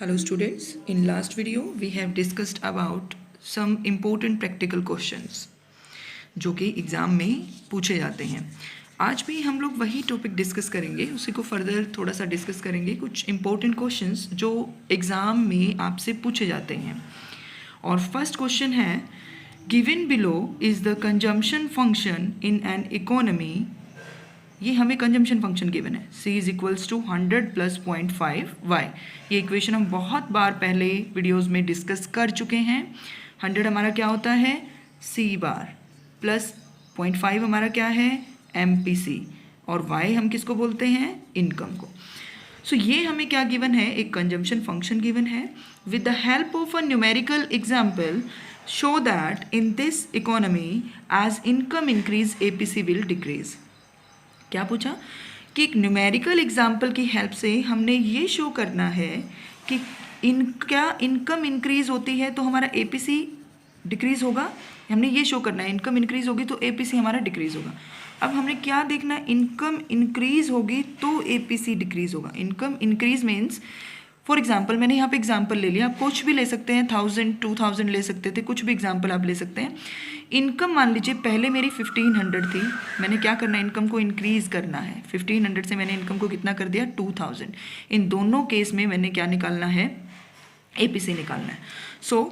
Hello students, in last video we have discussed about some important practical questions जो कि exam में पूछे जाते हैं। आज भी हम लोग वही टॉपिक डिस्कस करेंगे, उसी को फर्दर थोड़ा सा डिस्कस करेंगे, कुछ इंपॉर्टेंट क्वेश्चंस जो एग्ज़ाम में आपसे पूछे जाते हैं। और फर्स्ट क्वेश्चन है, given below is the consumption function in an economy. ये हमें कंजम्पशन फंक्शन गिवन है, C is equals to 100 plus 0.5y। ये इक्वेशन हम बहुत बार पहले वीडियोस में डिस्कस कर चुके हैं। 100 हमारा क्या होता है, C बार, प्लस 0.5 हमारा क्या है, MPC, और y हम किसको बोलते हैं, इनकम को। सो ये हमें क्या गिवन है, एक कंजम्पशन फंक्शन गिवन है। With the help of a numerical example show that in this economy as income increase APC will decrease. क्या पूछा कि एक न्यूमेरिकल एग्जाम्पल की हेल्प से हमने ये शो करना है कि इनकम इंक्रीज होती है तो हमारा APC डिक्रीज होगा। हमने ये शो करना है, इनकम इंक्रीज होगी तो APC हमारा डिक्रीज होगा। अब हमने क्या देखना है, इनकम इंक्रीज होगी तो APC डिक्रीज होगा। Income increase means, for example मैंने यहाँ पे एग्जाम्पल ले लिया, आप कुछ भी ले सकते हैं, 1000 2000 ले सकते थे, कुछ भी एग्जाम्पल आप ले सकते हैं। इनकम मान लीजिए पहले मेरी 1500 थी, मैंने क्या करना है, इनकम को इंक्रीज करना है। 1500 से मैंने इनकम को कितना कर दिया, 2000। इन दोनों केस में मैंने क्या निकालना है, APC निकालना है। सो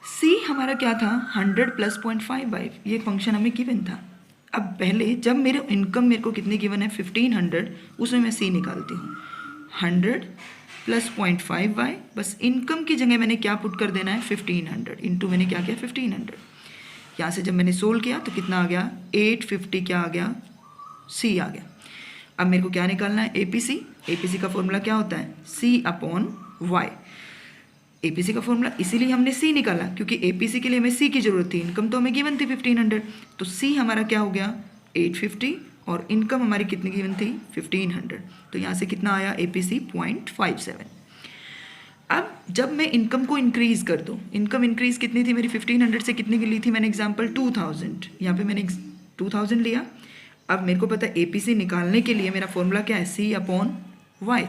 C हमारा क्या था, 100 प्लस 0.55, ये फंक्शन हमें गिवन था। अब पहले जब मेरे इनकम मेरे को कितनी गिवन है, 1500, उसमें मैं C निकालती हूँ, 100 प्लस 0.5y, बस इनकम की जगह मैंने क्या पुट कर देना है, 1500 इंटू मैंने क्या किया, 1500। यहाँ से जब मैंने सोल्व किया तो कितना आ गया, 850 क्या आ गया, C आ गया। अब मेरे को क्या निकालना है, APC। APC का फॉर्मूला क्या होता है, C अपॉन Y। APC का फॉर्मूला इसीलिए हमने C निकाला, क्योंकि APC के लिए हमें C की जरूरत थी, इनकम तो हमें गिवन थी 1500, तो C हमारा क्या हो गया, 850, और इनकम हमारी कितनी गिवन थी, 1500। तो यहाँ से कितना आया, APC 0.57। अब जब मैं इनकम को इंक्रीज कर दूँ, इनकम इंक्रीज कितनी थी मेरी, 1500 से कितने की ली थी मैंने एग्जाम्पल, 2000। यहाँ पे मैंने 2000 लिया। अब मेरे को पता है APC निकालने के लिए मेरा फॉर्मूला क्या है, C अपॉन Y।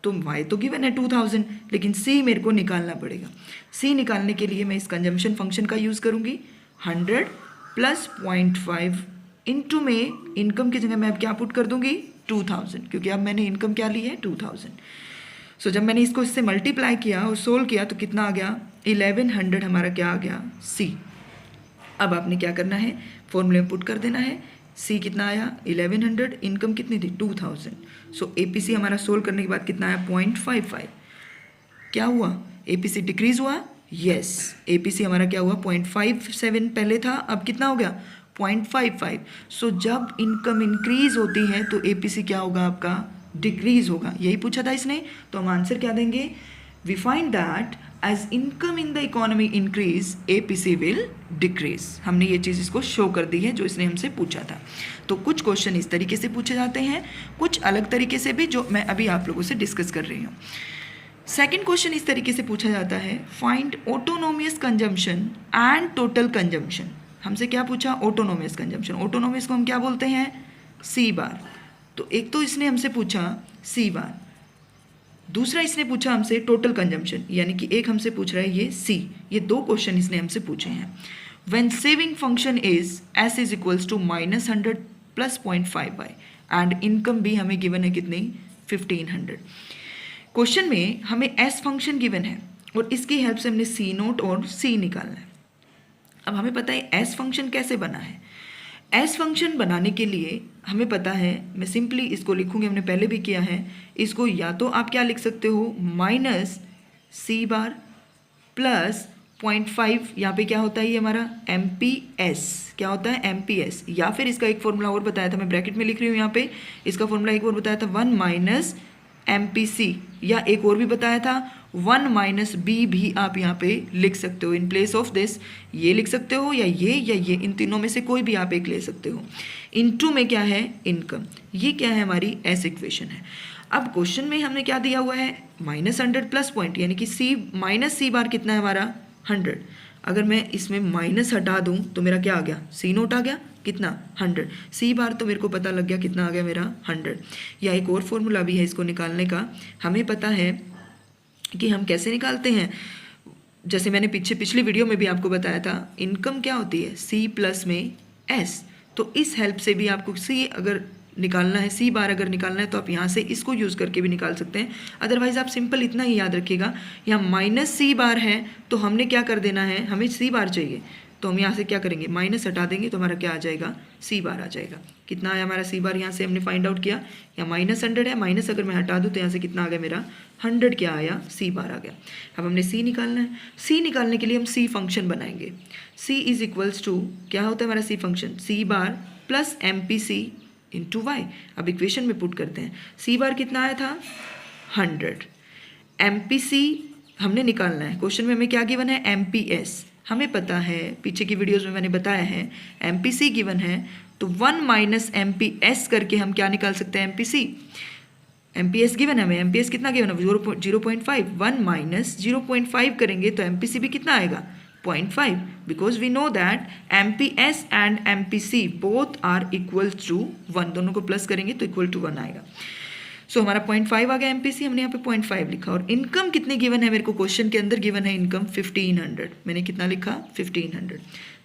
तो Y तो गिवन है 2000, लेकिन C मेरे को निकालना पड़ेगा। C निकालने के लिए मैं इस कंजम्पशन फंक्शन का यूज़ करूँगी, 100 प्लस 0.5 इंटू में इनकम की जगह मैं अब क्या पुट कर दूँगी, 2000, क्योंकि अब मैंने इनकम क्या ली है, 2000। सो जब मैंने इसको इससे मल्टीप्लाई किया और सोल्व किया तो कितना आ गया, 1100 हमारा क्या आ गया, C। अब आपने क्या करना है, फॉर्मूले में पुट कर देना है। C कितना आया, 1100, इनकम कितनी थी, 2000। सो APC हमारा सोल्व करने के बाद कितना आया, 0.55। क्या हुआ, APC डिक्रीज हुआ, यस। APC हमारा क्या हुआ, 0.57 पहले था, अब कितना हो गया, 0.55। सो जब इनकम इंक्रीज होती है तो APC क्या होगा आपका, डिक्रीज होगा। यही पूछा था इसने, तो हम आंसर क्या देंगे, we find that as income in the economy increase APC will decrease. हमने ये चीज़ इसको शो कर दी है जो इसने हमसे पूछा था। तो कुछ क्वेश्चन इस तरीके से पूछे जाते हैं, कुछ अलग तरीके से भी, जो मैं अभी आप लोगों से डिस्कस कर रही हूँ। सेकेंड क्वेश्चन इस तरीके से पूछा जाता है, find autonomous consumption and total consumption. हमसे क्या पूछा, ऑटोनोमियस कंजम्पशन। ऑटोनोमियस को हम क्या बोलते हैं, C बार। तो एक तो इसने हमसे पूछा C बार, दूसरा इसने पूछा हमसे टोटल कंजम्पशन, यानी कि एक हमसे पूछ रहा है ये C। ये दो क्वेश्चन इसने हमसे पूछे हैं। When saving function is S is equals to -100 plus 0.5y, and income भी हमें गिवन है कितनी, 1500। क्वेश्चन में हमें S फंक्शन गिवन है और इसकी हेल्प से हमने C0 और C निकालना है। अब हमें पता है S फंक्शन कैसे बना है। S फंक्शन बनाने के लिए हमें पता है, मैं सिंपली इसको लिखूंगी, हमने पहले भी किया है। इसको या तो आप क्या लिख सकते हो, -C बार प्लस 0.5, यहाँ पे क्या होता है, ये हमारा MPS, क्या होता है, MPS। या फिर इसका एक फॉर्मूला और बताया था, मैं ब्रैकेट में लिख रही हूँ यहाँ पे, इसका फॉर्मूला एक और बताया था, 1 माइनस MPC, या एक और भी बताया था 1 - B भी आप यहाँ पे लिख सकते हो। इन प्लेस ऑफ दिस ये लिख सकते हो, या ये, इन तीनों में से कोई भी आप एक ले सकते हो। इनटू में क्या है, इनकम। ये क्या है, हमारी S इक्वेशन है। अब क्वेश्चन में हमने क्या दिया हुआ है, -100 प्लस पॉइंट, यानी कि C बार कितना है हमारा, 100। अगर मैं इसमें माइनस हटा दूं तो मेरा क्या आ गया, C0 आ गया, कितना, 100। C बार तो मेरे को पता लग गया कितना आ गया मेरा, 100। या एक और फॉर्मूला भी है इसको निकालने का, हमें पता है कि हम कैसे निकालते हैं। जैसे मैंने पिछली वीडियो में भी आपको बताया था, इनकम क्या होती है, सी प्लस में एस। तो इस हेल्प से भी आपको सी अगर निकालना है, सी बार अगर निकालना है तो आप यहाँ से इसको यूज़ करके भी निकाल सकते हैं। अदरवाइज़ आप सिंपल इतना ही याद रखिएगा, यहाँ माइनस सी बार है तो हमने क्या कर देना है, हमें सी बार चाहिए तो हम यहाँ से क्या करेंगे, माइनस हटा देंगे तो हमारा क्या आ जाएगा, सी बार आ जाएगा। कितना आया हमारा सी बार, यहाँ से हमने फाइंड आउट किया, यहाँ -100 है, माइनस अगर मैं हटा दूँ तो यहाँ से कितना आ गया मेरा 100 क्या आया, सी बार आ गया। अब हमने सी निकालना है, सी निकालने के लिए हम सी फंक्शन बनाएंगे। सी इज इक्वल्स टू, क्या होता है हमारा C function, C bar plus M P C into Y. अब इक्वेशन में पुट करते हैं, सी बार कितना आया था 100, एम पी सी हमने निकालना है, क्वेश्चन में हमें क्या गिवन है, एम पी एस हमें पता है, पीछे की वीडियोस में मैंने बताया है, एम पी सी गिवन है तो 1 माइनस एम पी एस करके हम क्या निकाल सकते हैं, M P C. M P S given है हमें, एम पी एस कितना गिवन है 0.5, 1 माइनस 0.5 करेंगे तो एम पी सी भी कितना आएगा 0.5, because we know that M P S and M P C both are equal to 1, दोनों को प्लस करेंगे तो इक्वल टू 1 आएगा। सो हमारा 0.5 आ गया एमपीसी, हमने यहाँ पे 0.5 लिखा। और इनकम कितनी गिवन है मेरे को, क्वेश्चन के अंदर गिवन है इनकम 1500, मैंने कितना लिखा 1500,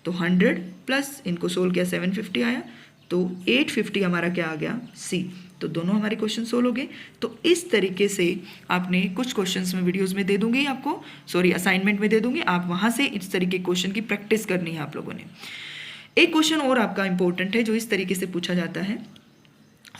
तो 100 प्लस इनको सोल्व किया 750 आया, तो 850 हमारा क्या आ गया, सी। तो दोनों हमारे क्वेश्चन सोल्व हो गए। तो इस तरीके से आपने कुछ क्वेश्चंस में वीडियोस में दे दूंगी आपको, सॉरी असाइनमेंट में दे दूंगी, आप वहाँ से इस तरीके क्वेश्चन की प्रैक्टिस करनी है आप लोगों ने। एक क्वेश्चन और आपका इंपॉर्टेंट है जो इस तरीके से पूछा जाता है,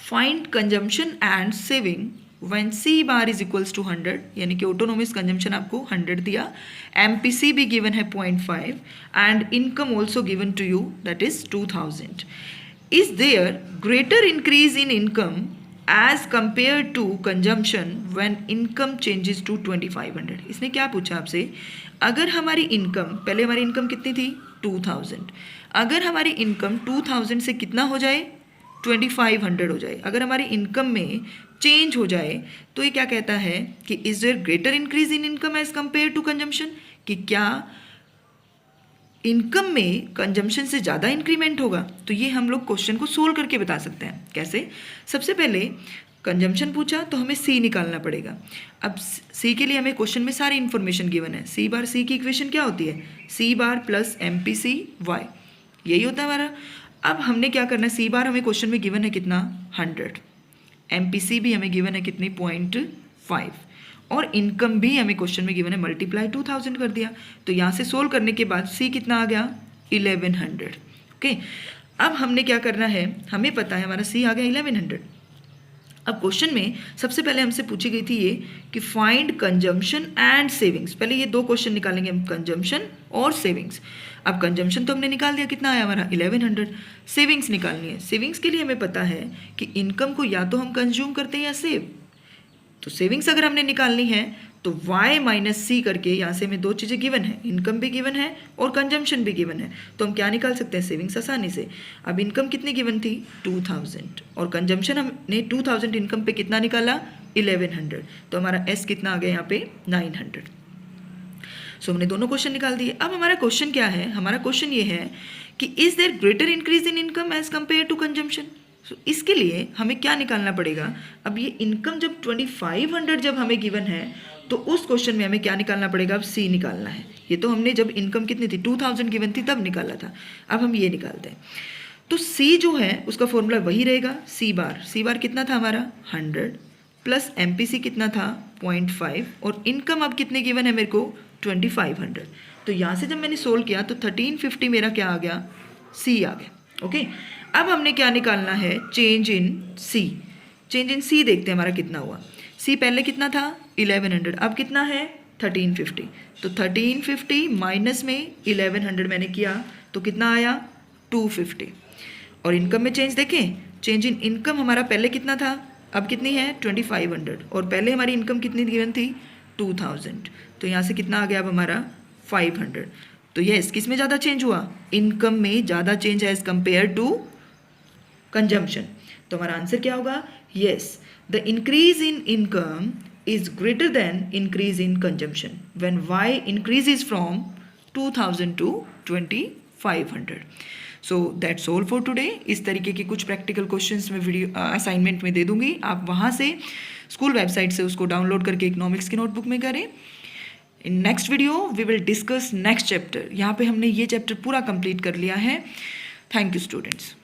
find consumption and saving when C bar is equals to 100, यानी कि ऑटोनोमस कंजम्पशन आपको 100 दिया, एमपीसी भी गिवन है 0.5 and income also given to you that is 2000। Is there greater increase in income as compare to consumption when income changes to 2500। इसने क्या पूछा आपसे, अगर हमारी इनकम, पहले हमारी इनकम कितनी थी 2000, अगर हमारी इनकम 2000 से कितना हो जाए 2500 हो जाए, अगर हमारी इनकम में चेंज हो जाए तो ये क्या कहता है कि is there greater increase in income as compare to consumption, कि क्या इनकम में कंजम्पशन से ज़्यादा इंक्रीमेंट होगा। तो ये हम लोग क्वेश्चन को सोल्व करके बता सकते हैं। कैसे, सबसे पहले कंजम्पशन पूछा तो हमें सी निकालना पड़ेगा। अब सी के लिए हमें क्वेश्चन में सारी इन्फॉर्मेशन गिवन है। सी बार सी की इक्वेशन क्या होती है, C bar plus M P C Y, यही होता है हमारा। अब हमने क्या करना है, सी बार हमें क्वेश्चन में गिवन है कितना 100, एम पी सी भी हमें गिवन है कितनी 0.5, और इनकम भी हमें क्वेश्चन में गिवन है मल्टीप्लाई 2000 कर दिया। तो यहाँ से सोल्व करने के बाद सी कितना आ गया 1100। ओके, अब हमने क्या करना है, हमें पता है हमारा सी आ गया 1100। अब क्वेश्चन में सबसे पहले हमसे पूछी गई थी ये कि फाइंड कंजम्पशन एंड सेविंग्स। पहले ये दो क्वेश्चन निकालेंगे हम, कंजम्पशन और सेविंग्स। अब कंजम्पशन तो हमने निकाल दिया, कितना आया हमारा 1100। सेविंग्स निकालनी है, सेविंग्स के लिए हमें पता है कि इनकम को या तो हम कंज्यूम करते हैं या सेव। तो सेविंग्स अगर हमने निकालनी है तो y माइनस सी करके, यहाँ से हमें दो चीज़ें गिवन है, इनकम भी गिवन है और कंजम्पशन भी गिवन है, तो हम क्या निकाल सकते हैं, सेविंग्स आसानी से। अब इनकम कितनी गिवन थी 2000 और कंजम्पशन हमने 2000 इनकम पे कितना निकाला 1100, तो हमारा s कितना आ गया यहाँ पे 900। सो हमने दोनों क्वेश्चन निकाल दिए। अब हमारा क्वेश्चन क्या है, हमारा क्वेश्चन ये है कि is there greater increase in income as compare to consumption. So इसके लिए हमें क्या निकालना पड़ेगा, अब ये इनकम जब 2500 जब हमें गिवन है तो उस क्वेश्चन में हमें क्या निकालना पड़ेगा, अब सी निकालना है। ये तो हमने जब इनकम कितनी थी 2000 गिवन थी तब निकाला था, अब हम ये निकालते हैं। तो सी जो है उसका फॉर्मूला वही रहेगा, सी बार कितना था हमारा 100 प्लस एम पी सी कितना था 0.5 और इनकम अब कितने गिवन है मेरे को 2500। तो यहाँ से जब मैंने सोल्व किया तो 1350 मेरा क्या आ गया, सी आ गया। ओके, अब हमने क्या निकालना है, change in C. Change in सी देखते हैं हमारा कितना हुआ। सी पहले कितना था 1100, अब कितना है 1350। तो 1350 माइनस में 1100 मैंने किया तो कितना आया 250। और इनकम में चेंज देखें, चेंज इन इनकम हमारा पहले कितना था, अब कितनी है 2500 और पहले हमारी इनकम कितनी गिवन थी 2000। तो यहाँ से कितना आ गया अब हमारा 500। तो यस, किस में ज़्यादा चेंज हुआ, इनकम में ज़्यादा चेंज है एज कंपेयर टू कंजम्पशन। तो हमारा आंसर क्या होगा, yes the increase in income is greater than increase in consumption when y increases from 2000 to 2500. So that's all for today. इस तरीके के कुछ प्रैक्टिकल क्वेश्चंस मैं वीडियो असाइनमेंट में दे दूंगी, आप वहाँ से स्कूल वेबसाइट से उसको डाउनलोड करके इकोनॉमिक्स की नोटबुक में करें। In next video we will discuss next chapter. यहाँ पे हमने ये चैप्टर पूरा कंप्लीट कर लिया है। Thank you students.